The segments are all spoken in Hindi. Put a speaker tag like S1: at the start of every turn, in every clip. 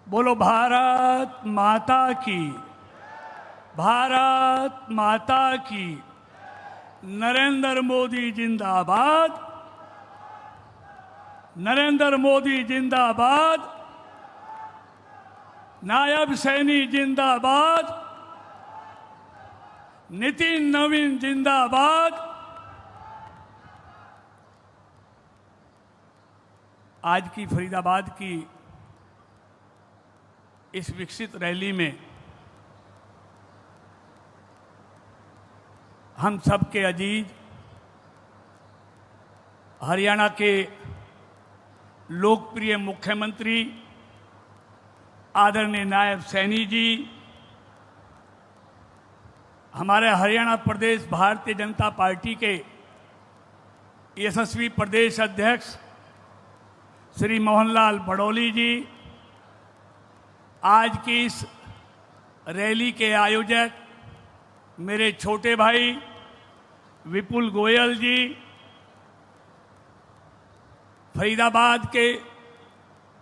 S1: बोलो भारत माता की। भारत माता की। नरेंद्र मोदी जिंदाबाद। नरेंद्र मोदी जिंदाबाद। नायब सैनी जिंदाबाद। नितिन नवीन जिंदाबाद। आज की फरीदाबाद की इस विकसित रैली में हम सब के अजीज हरियाणा के लोकप्रिय मुख्यमंत्री आदरणीय नायब सैनी जी, हमारे हरियाणा प्रदेश भारतीय जनता पार्टी के यशस्वी प्रदेश अध्यक्ष श्री मोहनलाल बड़ौली जी, आज की इस रैली के आयोजक मेरे छोटे भाई विपुल गोयल जी, फरीदाबाद के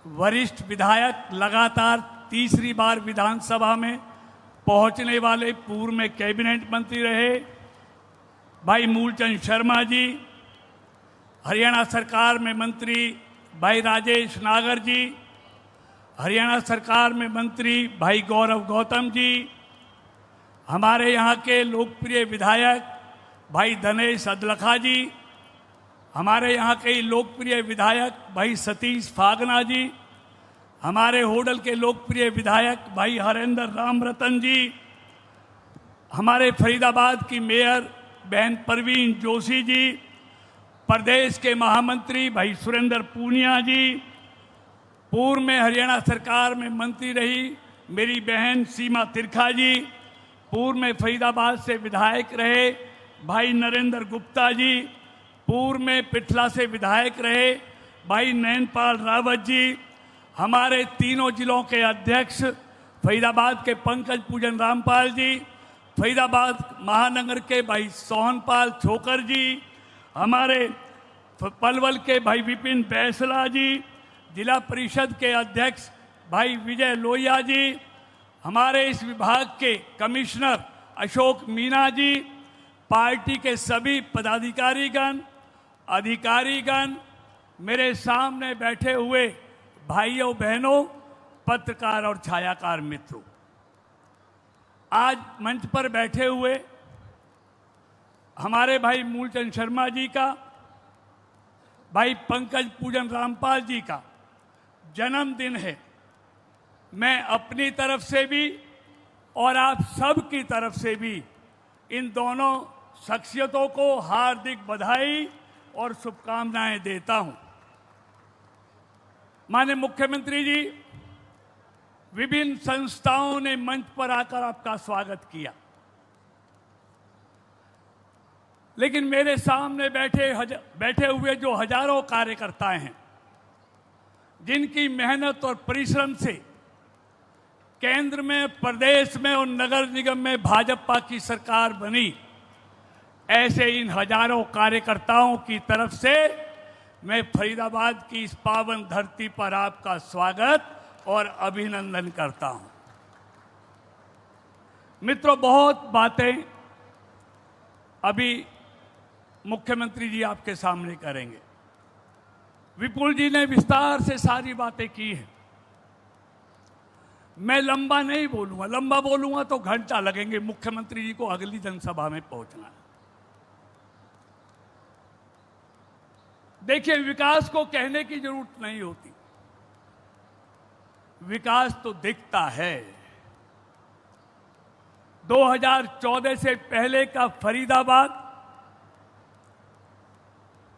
S1: वरिष्ठ विधायक, लगातार तीसरी बार विधानसभा में पहुंचने वाले पूर्व में कैबिनेट मंत्री रहे भाई मूलचंद शर्मा जी, हरियाणा सरकार में मंत्री भाई राजेश नागर जी, हरियाणा सरकार में मंत्री भाई गौरव गौतम जी, हमारे यहाँ के लोकप्रिय विधायक भाई धनेश अदलखा जी, हमारे यहाँ के लोकप्रिय विधायक भाई सतीश फागना जी, हमारे होडल के लोकप्रिय विधायक भाई हरेंद्र राम रतन जी, हमारे फरीदाबाद की मेयर बहन परवीन जोशी जी, प्रदेश के महामंत्री भाई सुरेंद्र पूनिया जी, पूर्व में हरियाणा सरकार में मंत्री रही मेरी बहन सीमा तिरखा जी, पूर्व में फरीदाबाद से विधायक रहे भाई नरेंद्र गुप्ता जी, पूर्व में पिठला से विधायक रहे भाई नैनपाल रावत जी, हमारे तीनों जिलों के अध्यक्ष फरीदाबाद के पंकज पूजन रामपाल जी, फरीदाबाद महानगर के भाई सोहनपाल छोकर जी, हमारे पलवल के भाई विपिन बैसला जी, जिला परिषद के अध्यक्ष भाई विजय लोहिया जी, हमारे इस विभाग के कमिश्नर अशोक मीना जी, पार्टी के सभी पदाधिकारीगण, अधिकारीगण, मेरे सामने बैठे हुए भाइयों बहनों, पत्रकार और छायाकार मित्रों, आज मंच पर बैठे हुए हमारे भाई मूलचंद शर्मा जी का, भाई पंकज पूजन रामपाल जी का जन्मदिन है। मैं अपनी तरफ से भी और आप सब की तरफ से भी इन दोनों शख्सियतों को हार्दिक बधाई और शुभकामनाएं देता हूं। माननीय मुख्यमंत्री जी, विभिन्न संस्थाओं ने मंच पर आकर आपका स्वागत किया, लेकिन मेरे सामने बैठे हुए जो हजारों कार्यकर्ता हैं, जिनकी मेहनत और परिश्रम से केंद्र में, प्रदेश में और नगर निगम में भाजपा की सरकार बनी, ऐसे इन हजारों कार्यकर्ताओं की तरफ से मैं फरीदाबाद की इस पावन धरती पर आपका स्वागत और अभिनंदन करता हूं। मित्रों, बहुत बातें अभी मुख्यमंत्री जी आपके सामने करेंगे। विपुल जी ने विस्तार से सारी बातें की हैं। मैं लंबा नहीं बोलूंगा, लंबा बोलूंगा तो घंटा लगेंगे मुख्यमंत्री जी को अगली जनसभा में पहुंचना। देखिए, विकास को कहने की जरूरत नहीं होती, विकास तो दिखता है। 2014 से पहले का फरीदाबाद,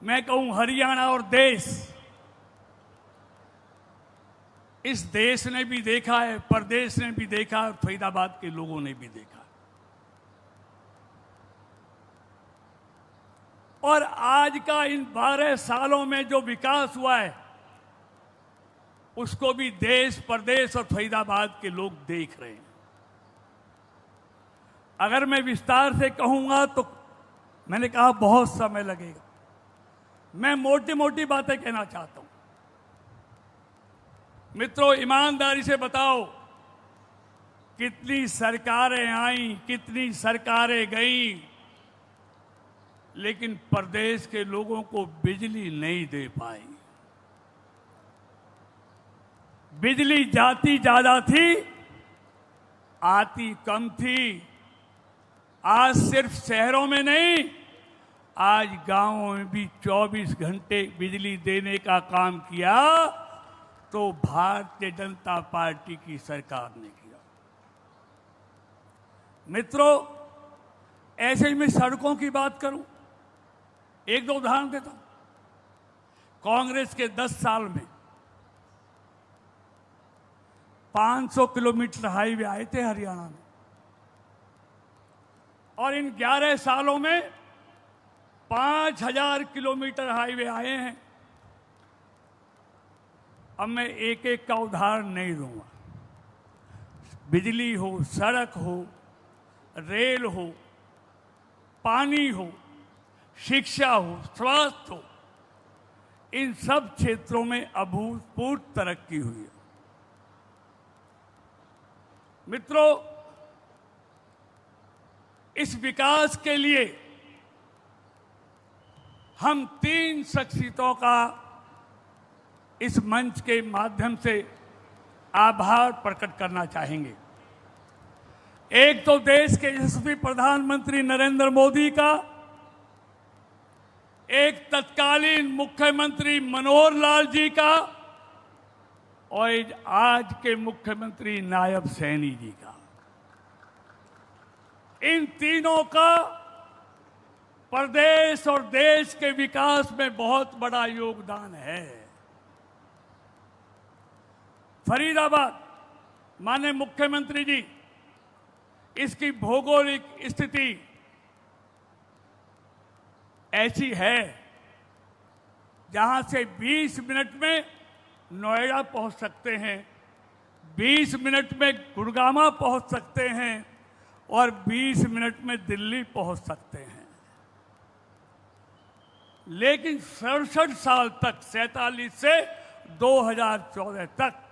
S1: मैं कहूं हरियाणा और देश, इस देश ने भी देखा है, प्रदेश ने भी देखा है, फरीदाबाद के लोगों ने भी देखा। और आज का इन 12 सालों में जो विकास हुआ है, उसको भी देश, प्रदेश और फरीदाबाद के लोग देख रहे हैं। अगर मैं विस्तार से कहूंगा तो मैंने कहा बहुत समय लगेगा। मैं मोटी मोटी बातें कहना चाहता हूं। मित्रों, ईमानदारी से बताओ, कितनी सरकारें आईं, कितनी सरकारें गईं, लेकिन प्रदेश के लोगों को बिजली नहीं दे पाई। बिजली जाती ज्यादा थी, आती कम थी। आज सिर्फ शहरों में नहीं, आज गांवों में भी 24 घंटे बिजली देने का काम किया तो भारतीय जनता पार्टी की सरकार ने किया। मित्रों, ऐसे ही मैं सड़कों की बात करूं, एक दो उदाहरण देता हूं। कांग्रेस के 10 साल में 500 किलोमीटर हाईवे आए थे हरियाणा में, और इन 11 सालों में 5000 किलोमीटर हाईवे आए हैं। अब मैं एक एक का उदाहरण नहीं दूंगा। बिजली हो, सड़क हो, रेल हो, पानी हो, शिक्षा हो, स्वास्थ्य हो, इन सब क्षेत्रों में अभूतपूर्व तरक्की हुई है। मित्रों, इस विकास के लिए हम 3 शख्सियतों का इस मंच के माध्यम से आभार प्रकट करना चाहेंगे। एक तो देश के यशस्वी प्रधानमंत्री नरेंद्र मोदी का, एक तत्कालीन मुख्यमंत्री मनोहर लाल जी का, और आज के मुख्यमंत्री नायब सैनी जी का। इन तीनों का प्रदेश और देश के विकास में बहुत बड़ा योगदान है। फरीदाबाद, माननीय मुख्यमंत्री जी, इसकी भौगोलिक स्थिति ऐसी है जहां से 20 मिनट में नोएडा पहुंच सकते हैं, 20 मिनट में गुड़गांव पहुंच सकते हैं, और 20 मिनट में दिल्ली पहुंच सकते हैं। लेकिन 67 साल तक, 47 से 2014 तक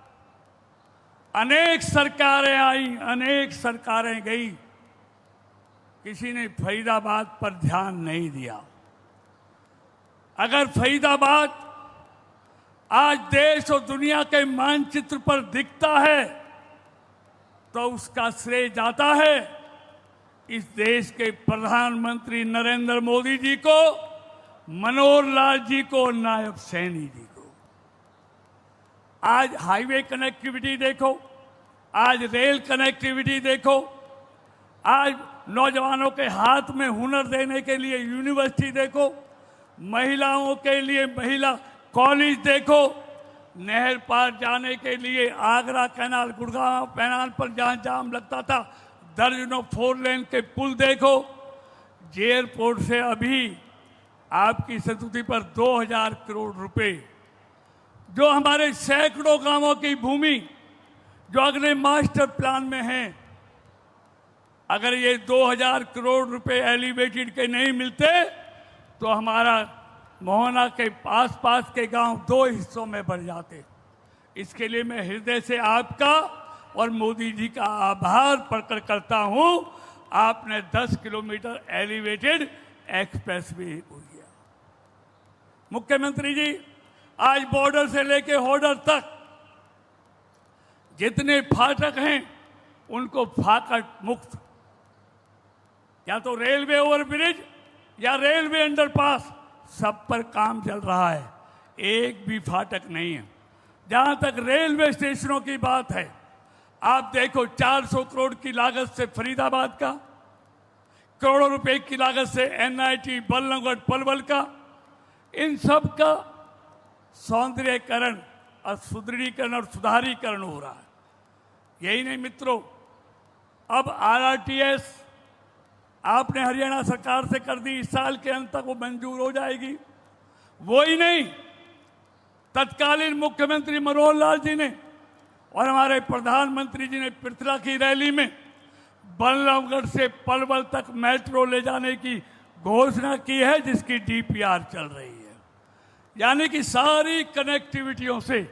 S1: अनेक सरकारें आई, अनेक सरकारें गई, किसी ने फरीदाबाद पर ध्यान नहीं दिया। अगर फरीदाबाद आज देश और दुनिया के मानचित्र पर दिखता है तो उसका श्रेय जाता है इस देश के प्रधानमंत्री नरेंद्र मोदी जी को, मनोहर लाल जी को, नायब सैनी जी को। आज हाईवे कनेक्टिविटी देखो, आज रेल कनेक्टिविटी देखो, आज नौजवानों के हाथ में हुनर देने के लिए यूनिवर्सिटी देखो, महिलाओं के लिए महिला कॉलेज देखो, नहर पार जाने के लिए आगरा कैनाल, गुड़गांव कैनाल पर जहां जाम लगता था, दर्जनों 4 लेन के पुल देखो। एयरपोर्ट से अभी आपकी स्तुति पर 2000 करोड़ रुपए, जो हमारे सैकड़ों गांवों की भूमि जो अगले मास्टर प्लान में है, अगर ये 2000 करोड़ रुपए एलिवेटेड के नहीं मिलते तो हमारा मोहना के पास के गांव 2 हिस्सों में बढ़ जाते। इसके लिए मैं हृदय से आपका और मोदी जी का आभार प्रकट करता हूं। आपने 10 किलोमीटर एलिवेटेड एक्सप्रेस वे हो गया। मुख्यमंत्री जी, आज बॉर्डर से लेके हॉर्डर तक जितने फाटक हैं उनको फाटक मुक्त, या तो रेलवे ओवरब्रिज या रेलवे अंडरपास, सब पर काम चल रहा है। एक भी फाटक नहीं है। जहां तक रेलवे स्टेशनों की बात है, आप देखो 400 करोड़ की लागत से फरीदाबाद का, करोड़ों रुपए की लागत से NIT बल्लभगढ़ पलवल का, इन सब का सौंदर्यीकरण और सुदृढ़ीकरण और सुधारीकरण हो रहा है। यही नहीं मित्रों, अब RRTS आपने हरियाणा सरकार से कर दी, इस साल के अंत तक वो मंजूर हो जाएगी। वो ही नहीं, तत्कालीन मुख्यमंत्री मनोहर लाल जी ने और हमारे प्रधानमंत्री जी ने पृथला की रैली में बल्लभगढ़ से पलवल तक मेट्रो ले जाने की घोषणा की है, जिसकी DPR चल रही है। यानी कि सारी कनेक्टिविटियों से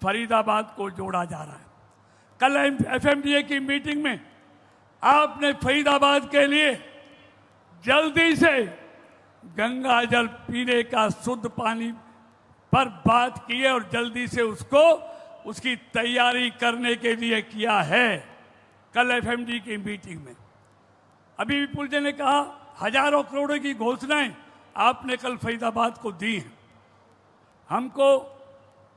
S1: फरीदाबाद को जोड़ा जा रहा है। कल एफएमडीए की मीटिंग में आपने फरीदाबाद के लिए जल्दी से गंगा जल पीने का शुद्ध पानी पर बात की है और जल्दी से उसकी तैयारी करने के लिए किया है। कल एफएमडी की मीटिंग में अभी विपुल जी ने कहा हजारों करोड़ों की घोषणाएं आपने कल फरीदाबाद को दी हैं। हमको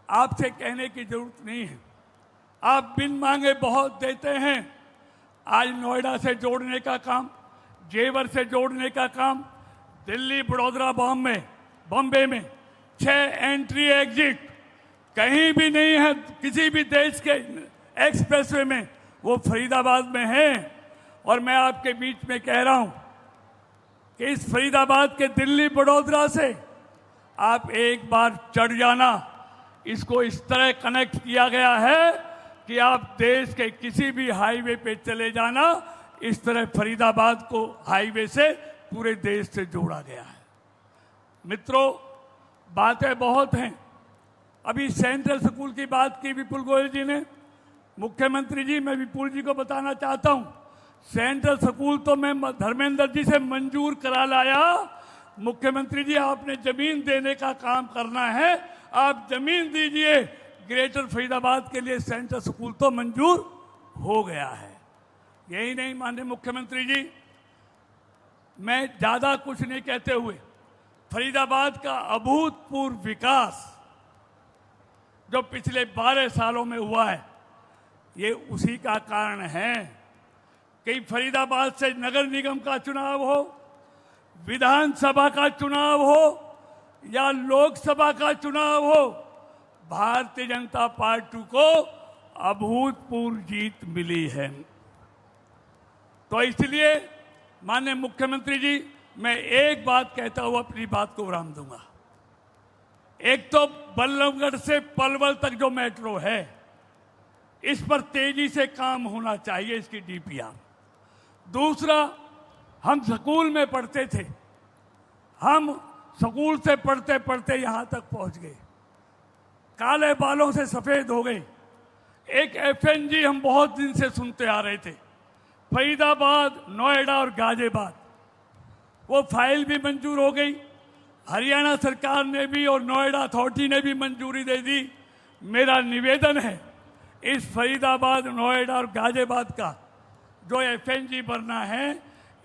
S1: आपसे कहने की जरूरत नहीं है, आप बिन मांगे बहुत देते हैं। आज नोएडा से जोड़ने का काम, जेवर से जोड़ने का काम, दिल्ली, बड़ौदा, बॉम्बे में 6 एंट्री एग्जिट कहीं भी नहीं है किसी भी देश के एक्सप्रेसवे में, वो फरीदाबाद में है। और मैं आपके बीच में कह रहा हूं कि इस फरीदाबाद के दिल्ली, बड़ौदा से आप एक बार चढ़ जाना। इसको इस तरह कनेक्ट किया गया है कि आप देश के किसी भी हाईवे पे चले जाना, इस तरह फरीदाबाद को हाईवे से पूरे देश से जोड़ा गया है। मित्रों, बातें बहुत हैं। अभी सेंट्रल स्कूल की बात की विपुल गोयल जी ने। मुख्यमंत्री जी, मैं विपुल जी को बताना चाहता हूं, सेंट्रल स्कूल तो मैं धर्मेंद्र जी से मंजूर करा लाया। मुख्यमंत्री जी, आपने जमीन देने का काम करना है, आप जमीन दीजिए। ग्रेटर फरीदाबाद के लिए सेंट्रल स्कूल तो मंजूर हो गया है। यही नहीं, माननीय मुख्यमंत्री जी, मैं ज्यादा कुछ नहीं कहते हुए, फरीदाबाद का अभूतपूर्व विकास जो पिछले 12 सालों में हुआ है, ये उसी का कारण है कि फरीदाबाद से नगर निगम का चुनाव हो, विधानसभा का चुनाव हो या लोकसभा का चुनाव हो, भारतीय जनता पार्टी को अभूतपूर्व जीत मिली है। तो इसलिए माननीय मुख्यमंत्री जी, मैं एक बात कहता हुआ अपनी बात को विराम दूंगा। एक तो बल्लभगढ़ से पलवल तक जो मेट्रो है, इस पर तेजी से काम होना चाहिए, इसकी डीपीआर। दूसरा, हम स्कूल में पढ़ते थे, हम स्कूल से पढ़ते पढ़ते यहां तक पहुंच गए, काले बालों से सफेद हो गए। एक एफएनजी हम बहुत दिन से सुनते आ रहे थे, फरीदाबाद, नोएडा और गाजियाबाद, वो फाइल भी मंजूर हो गई। हरियाणा सरकार ने भी और नोएडा अथॉरिटी ने भी मंजूरी दे दी। मेरा निवेदन है, इस फरीदाबाद, नोएडा और गाजियाबाद का जो एफएनजी बनना है,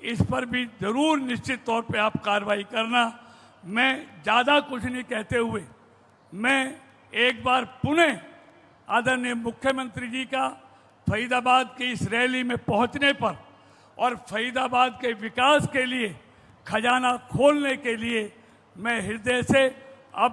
S1: इस पर भी जरूर निश्चित तौर पे आप कार्रवाई करना। मैं ज़्यादा कुछ नहीं कहते हुए, मैं एक बार पुनः आदरणीय मुख्यमंत्री जी का फरीदाबाद की इस रैली में पहुंचने पर और फरीदाबाद के विकास के लिए खजाना खोलने के लिए मैं हृदय से अब